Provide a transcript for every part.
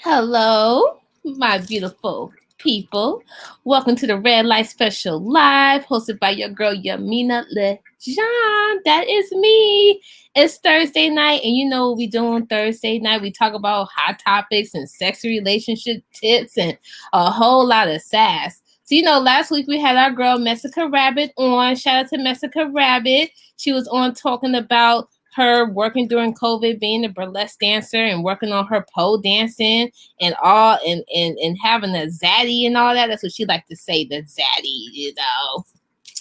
Hello, my beautiful people. Welcome to the Red Light Special Live, hosted by your girl Yaminah Lejean. That is me. It's Thursday night, and you know what we do on Thursday night? We talk about hot topics and sexy relationship tips and a whole lot of sass. So, last week we had our girl Messica Rabbit on. Shout out to Messica Rabbit. She was on talking about her working during COVID, being a burlesque dancer and working on her pole dancing and all and having a zaddy and all that. That's what she like to say, the zaddy.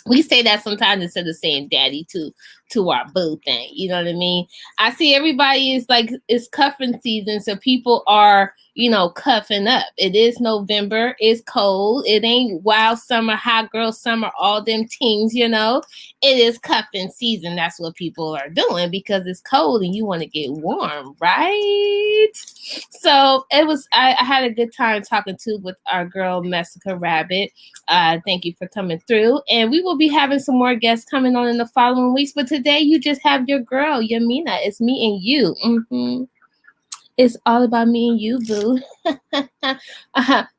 We say that sometimes instead of saying daddy to our boo thing. You know what I mean? I see everybody is like, it's cuffing season, so people are, cuffing up. It is November. It's cold. It ain't wild summer, hot girl summer, all them teens, It is cuffing season. That's what people are doing because it's cold and you want to get warm, right? So I had a good time talking with our girl, Messica Rabbit. Thank you for coming through. And we will be having some more guests coming on in the following weeks. But today you just have your girl, Yaminah. It's me and you. It's all about me and you, boo.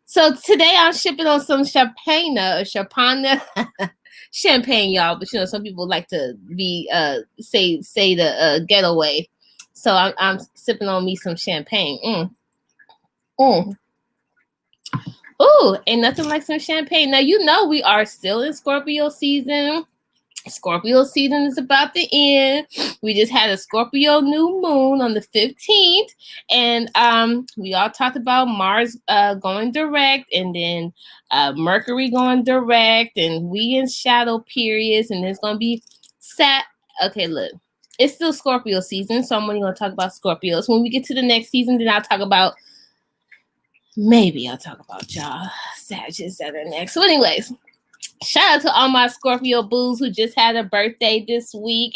So today I'm shipping on some champagne, champagne, y'all. But some people like to be say the getaway. So I'm sipping on me some champagne. Ooh, ain't nothing like some champagne. Now, we are still in Scorpio season. Scorpio season is about to end. We just had a Scorpio new moon on the 15th. And we all talked about Mars going direct and then Mercury going direct. And we in shadow periods. And there's going to be Okay, look. It's still Scorpio season. So I'm only going to talk about Scorpios. When we get to the next season, then I'll talk about y'all Sagittarius that are next. So anyways, shout out to all my Scorpio boos who just had a birthday this week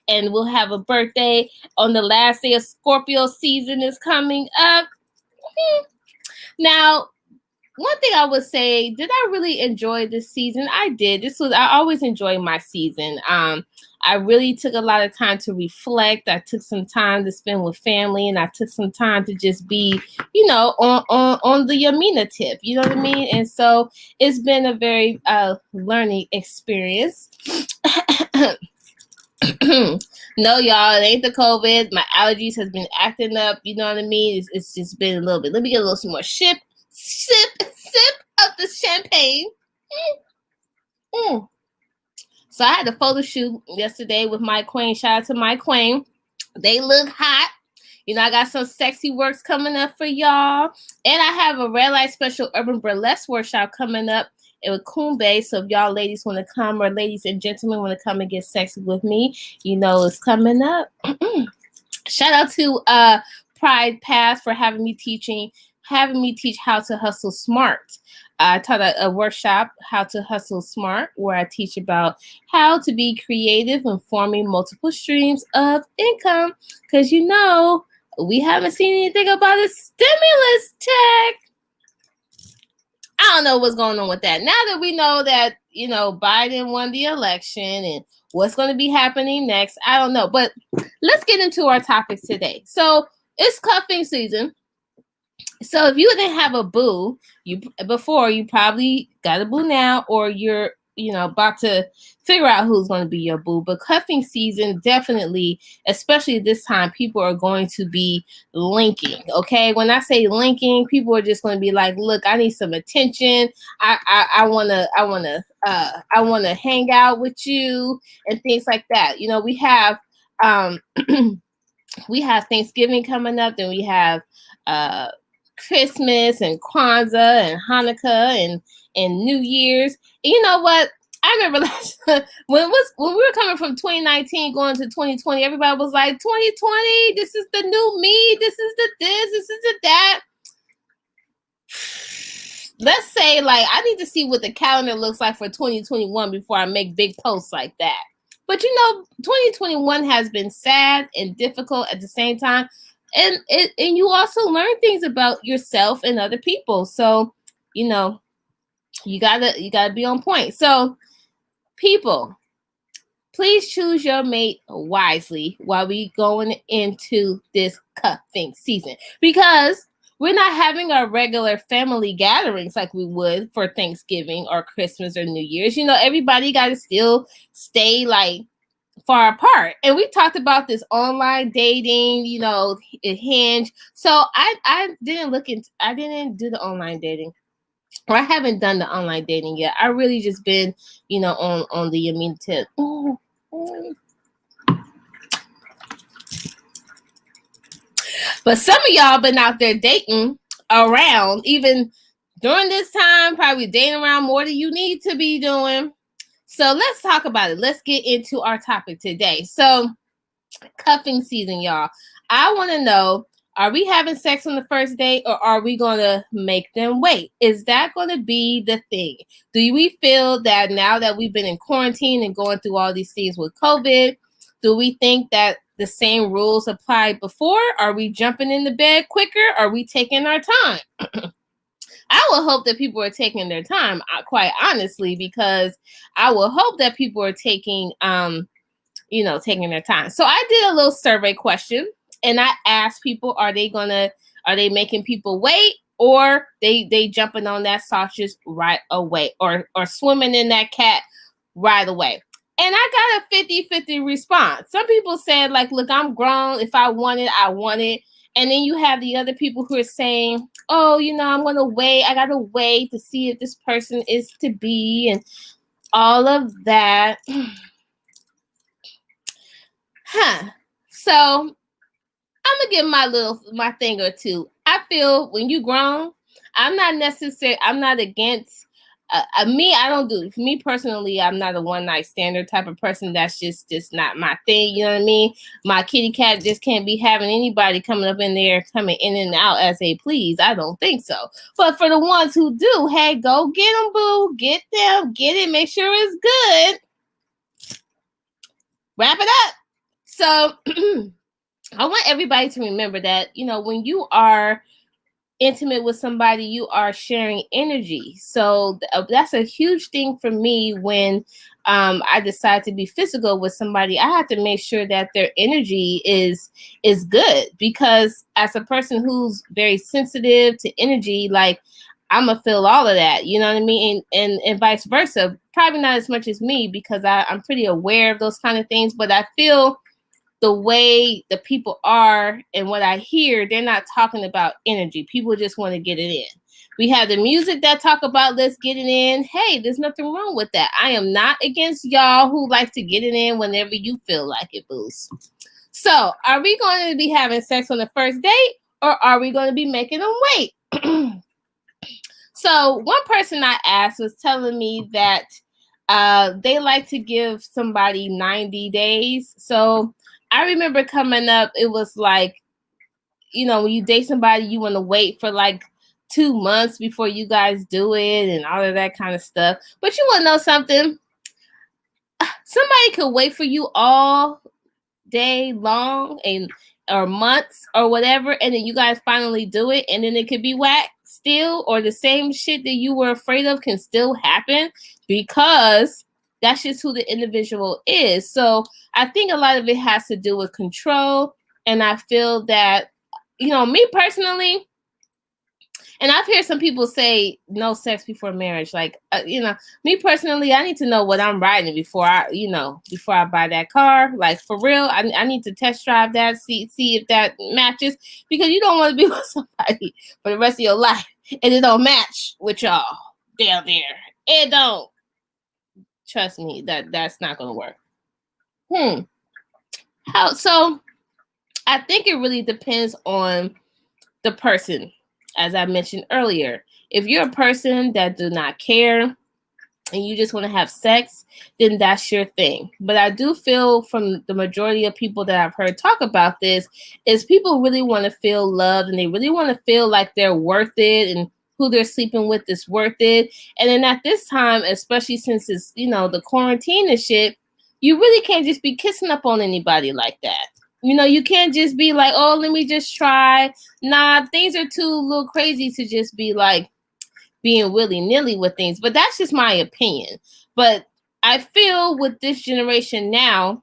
and will have a birthday on the last day of Scorpio season is coming up. Now, one thing I would say, did I really enjoy this season? I did. I always enjoy my season. I really took a lot of time to reflect. I took some time to spend with family, and I took some time to just be, on the Yaminah tip. You know what I mean? And so it's been a very learning experience. No, y'all, it ain't the COVID. My allergies has been acting up. You know what I mean? It's just been a little bit. Let me get a little more sip of the champagne. So I had a photo shoot yesterday with my queen. Shout out to my queen. They look hot. I got some sexy works coming up for y'all. And I have a Red Light Special Urban Burlesque workshop coming up with Kumbe. So if y'all ladies want to come, or ladies and gentlemen want to come and get sexy with me, it's coming up. Shout out to Pride Path for having me teach how to hustle smart. I taught a workshop, How to Hustle Smart, where I teach about how to be creative and forming multiple streams of income. Because, we haven't seen anything about a stimulus check. I don't know what's going on with that. Now that we know that, Biden won the election and what's going to be happening next, I don't know. But let's get into our topics today. So it's cuffing season. So if you didn't have a boo before, you probably got a boo now, or you're, about to figure out who's going to be your boo. But cuffing season, definitely, especially this time, people are going to be linking. Okay, when I say linking, people are just going to be like, "Look, I need some attention. I wanna hang out with you," and things like that. We have we have Thanksgiving coming up, then we have Christmas and Kwanzaa and Hanukkah and New Year's. And you know what? I remember when we were coming from 2019 going to 2020, everybody was like, 2020, this is the new me, this is the that. Let's say, I need to see what the calendar looks like for 2021 before I make big posts like that. But 2021 has been sad and difficult at the same time. And you also learn things about yourself and other people. So, you gotta be on point. So, people, please choose your mate wisely while we going into this cuffing season, because we're not having our regular family gatherings like we would for Thanksgiving or Christmas or New Year's. You know, everybody got to still stay like far apart. And we talked about this online dating, you know, Hinge. So I didn't do the online dating. Or I haven't done the online dating yet. I really just been, you know, on the Yaminah tip. But some of y'all been out there dating around, even during this time, probably dating around more than you need to be doing. So let's talk about it. Let's get into our topic today. So cuffing season, y'all. I want to know, are we having sex on the first date or are we going to make them wait? Is that going to be the thing? Do we feel that now that we've been in quarantine and going through all these things with COVID, do we think that the same rules applied before? Are we jumping in the bed quicker? Are we taking our time? I would hope that people are taking their time, quite honestly, because I would hope that people are taking, taking their time. So I did a little survey question, and I asked people, are they making people wait, or they jumping on that sausage right away, or swimming in that cat right away? And I got a 50-50 response. Some people said, like, look, I'm grown. If I want it, I want it. And then you have the other people who are saying, oh, you know, I'm going to wait. I got to wait to see if this person is to be, and all of that. So I'm going to give my thing or two. I feel when you grown, I'm not against I don't do it. For me personally, I'm not a one night standard type of person. That's just not my thing. You know what I mean? My kitty cat just can't be having anybody coming up in there, coming in and out as they please. I don't think so. But for the ones who do, hey, go get them, boo. Get them. Get it. Make sure it's good. Wrap it up. So I want everybody to remember that, you know, when you are intimate with somebody, you are sharing energy. So that's a huge thing for me. When I decide to be physical with somebody, I have to make sure that their energy is good, because as a person who's very sensitive to energy, like, I'm gonna feel all of that, you know what I mean? And vice versa. Probably not as much as me, because I'm pretty aware of those kind of things, but I feel the way the people are and what I hear, they're not talking about energy. People just want to get it in. We have the music that talk about let's get it in. Hey, there's nothing wrong with that. I am not against y'all who like to get it in whenever you feel like it, boost. So are we going to be having sex on the first date, or are we going to be making them wait? So one person I asked was telling me that they like to give somebody 90 days. So I remember coming up, it was like, you know, when you date somebody, you want to wait for like 2 months before you guys do it and all of that kind of stuff. But you want to know something? Somebody could wait for you all day long or months or whatever, and then you guys finally do it, and then it could be whack still, or the same shit that you were afraid of can still happen, because that's just who the individual is. So I think a lot of it has to do with control. And I feel that, you know, me personally, and I've heard some people say no sex before marriage. Like, you know, me personally, I need to know what I'm riding before I buy that car. Like, for real, I need to test drive that, see if that matches, because you don't want to be with somebody for the rest of your life and it don't match with y'all down there. It don't. Trust me, that's not gonna work. So I think it really depends on the person. As I mentioned earlier, if you're a person that do not care and you just want to have sex, then that's your thing. But I do feel from the majority of people that I've heard talk about this is people really want to feel loved, and they really want to feel like they're worth it, and who they're sleeping with is worth it. And then at this time, especially since it's, you know, the quarantine and shit, you really can't just be kissing up on anybody like that. You know, you can't just be like, oh, let me just try. Nah, things are too little crazy to just be like being willy-nilly with things. But that's just my opinion. But I feel with this generation now,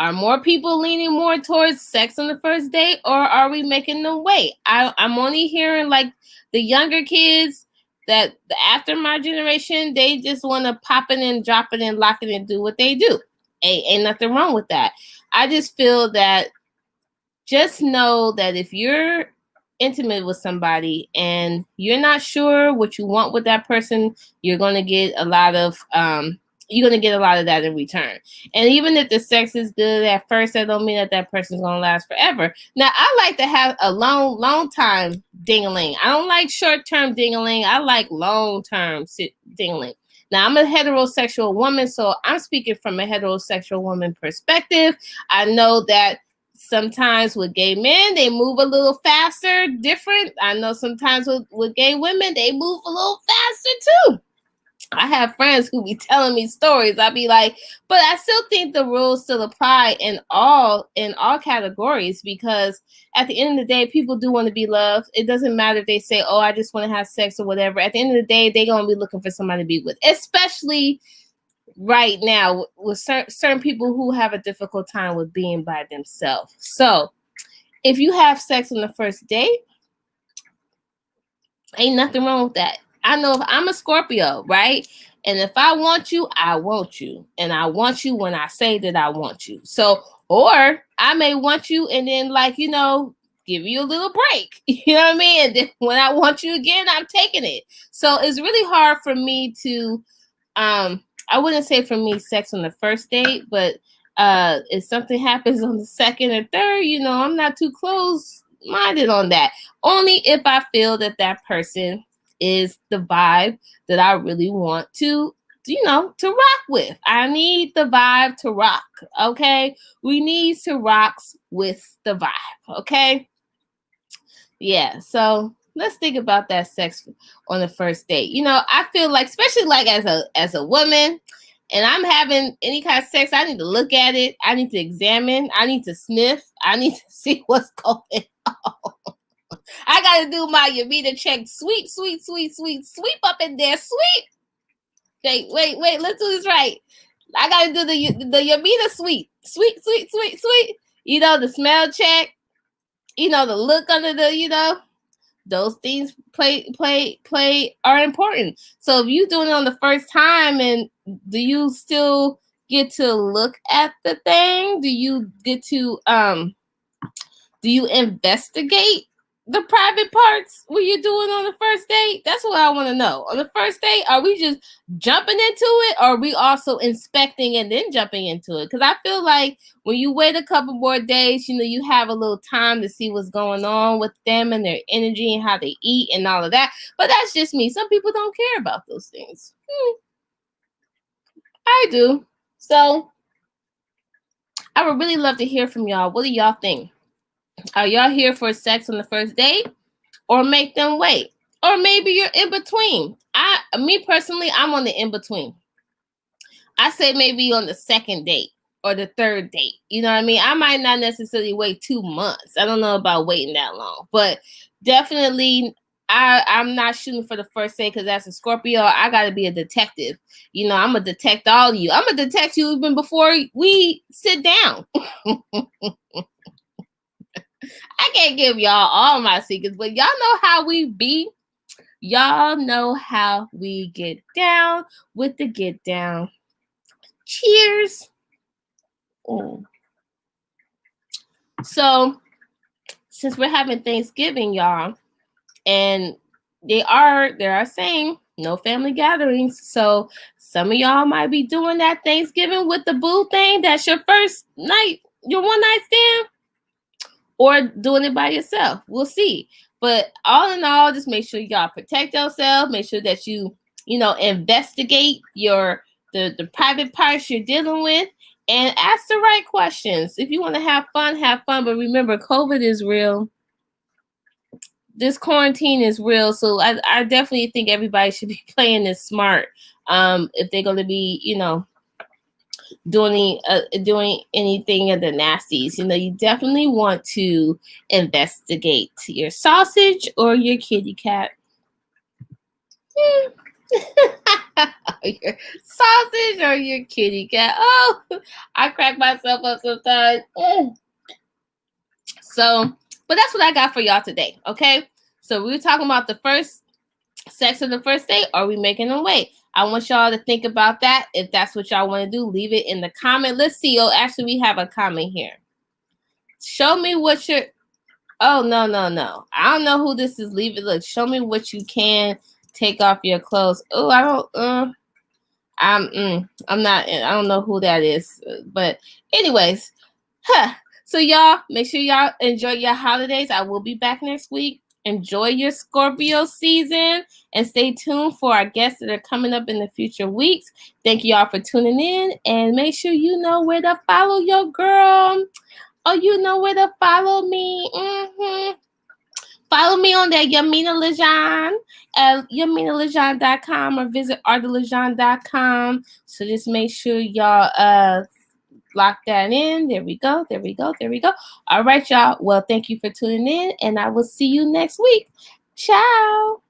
Are more people leaning more towards sex on the first date, or are we making them wait? I'm only hearing like the younger kids that after my generation, they just want to pop it and drop it and lock it and do what they do. Ain't nothing wrong with that. I just feel that just know that if you're intimate with somebody and you're not sure what you want with that person, you're going to get a lot of that in return. And even if the sex is good at first, that don't mean that that person's going to last forever. Now, I like to have a long time ding-a-ling. I don't like short-term ding-a-ling. I like long-term ding-a-ling. Now, I'm a heterosexual woman, so I'm speaking from a heterosexual woman perspective. I know that sometimes with gay men, they move a little faster, different. I know sometimes with gay women, they move a little faster too. I have friends who be telling me stories. I'll be like, but I still think the rules still apply in all categories, because at the end of the day, people do want to be loved. It doesn't matter if they say, oh, I just want to have sex or whatever. At the end of the day, they're going to be looking for somebody to be with, especially right now with certain people who have a difficult time with being by themselves. So if you have sex on the first date, ain't nothing wrong with that. I know if I'm a Scorpio, right? And if I want you, I want you. And I want you when I say that I want you. So, or I may want you and then give you a little break. You know what I mean? And then when I want you again, I'm taking it. So it's really hard for me to, I wouldn't say for me sex on the first date, but if something happens on the second or third, I'm not too close-minded on that. Only if I feel that that person is the vibe that I really want to rock with. I need the vibe to rock, okay? We need to rock with the vibe, okay? Yeah, so let's think about that sex on the first date. I feel like, especially like as a woman, and I'm having any kind of sex, I need to look at it. I need to examine. I need to sniff. I need to see what's going on. I got to do my Yaminah check. Sweep up in there. Sweep. Wait. Let's do this right. I got to do the Yaminah sweep. Sweep. The smell check. The look under the, those things play are important. So if you doing it on the first time, and do you still get to look at the thing? Do you get to do you investigate the private parts when you're doing on the first date? That's what I want to know. On the first date, are we just jumping into it, or are we also inspecting and then jumping into it? Because I feel like when you wait a couple more days, you have a little time to see what's going on with them and their energy and how they eat and all of that. But that's just me. Some people don't care about those things. I do. So I would really love to hear from y'all. What do y'all think? Are y'all here for sex on the first date, or make them wait? Or maybe you're in between. Me personally, I'm on the in between. I say maybe on the second date or the third date. You know what I mean? I might not necessarily wait 2 months. I don't know about waiting that long, but definitely I'm not shooting for the first date, because as a Scorpio, I got to be a detective. I'm going to detect all of you. I'm going to detect you even before we sit down. I can't give y'all all my secrets, but y'all know how we be. Y'all know how we get down with the get down. Cheers. Ooh. So, since we're having Thanksgiving, y'all, and they are saying no family gatherings. So some of y'all might be doing that Thanksgiving with the boo thing. That's your first night, your one night stand. Or doing it by yourself. We'll see. But all in all, just make sure y'all protect yourself. Make sure that you investigate the private parts you're dealing with, and ask the right questions. If you want to have fun, have fun. But remember, COVID is real. This quarantine is real. So I definitely think everybody should be playing this smart. If they're going to be, doing anything of the nasties, you definitely want to investigate your sausage or your kitty cat. Your sausage or your kitty cat? Oh, I crack myself up sometimes. So, but that's what I got for y'all today. Okay. So we were talking about the first sex on the first date. Are we making them wait? I want y'all to think about that. If that's what y'all want to do, leave it in the comment. Let's see. Oh, actually, we have a comment here. Show me what you're. Oh, no. I don't know who this is. Leave it. Look, show me what you can take off your clothes. Oh, I don't. I'm not. I don't know who that is. But anyways, So y'all, make sure y'all enjoy your holidays. I will be back next week. Enjoy your Scorpio season and stay tuned for our guests that are coming up in the future weeks. Thank y'all for tuning in and make sure you know where to follow your girl. Oh, you know where to follow me. Follow me on that Yaminah Legohn at YaminahLegohn.com or visit artelegohn.com. So just make sure y'all lock that in. There we go. All right, y'all. Well, thank you for tuning in, and I will see you next week. Ciao.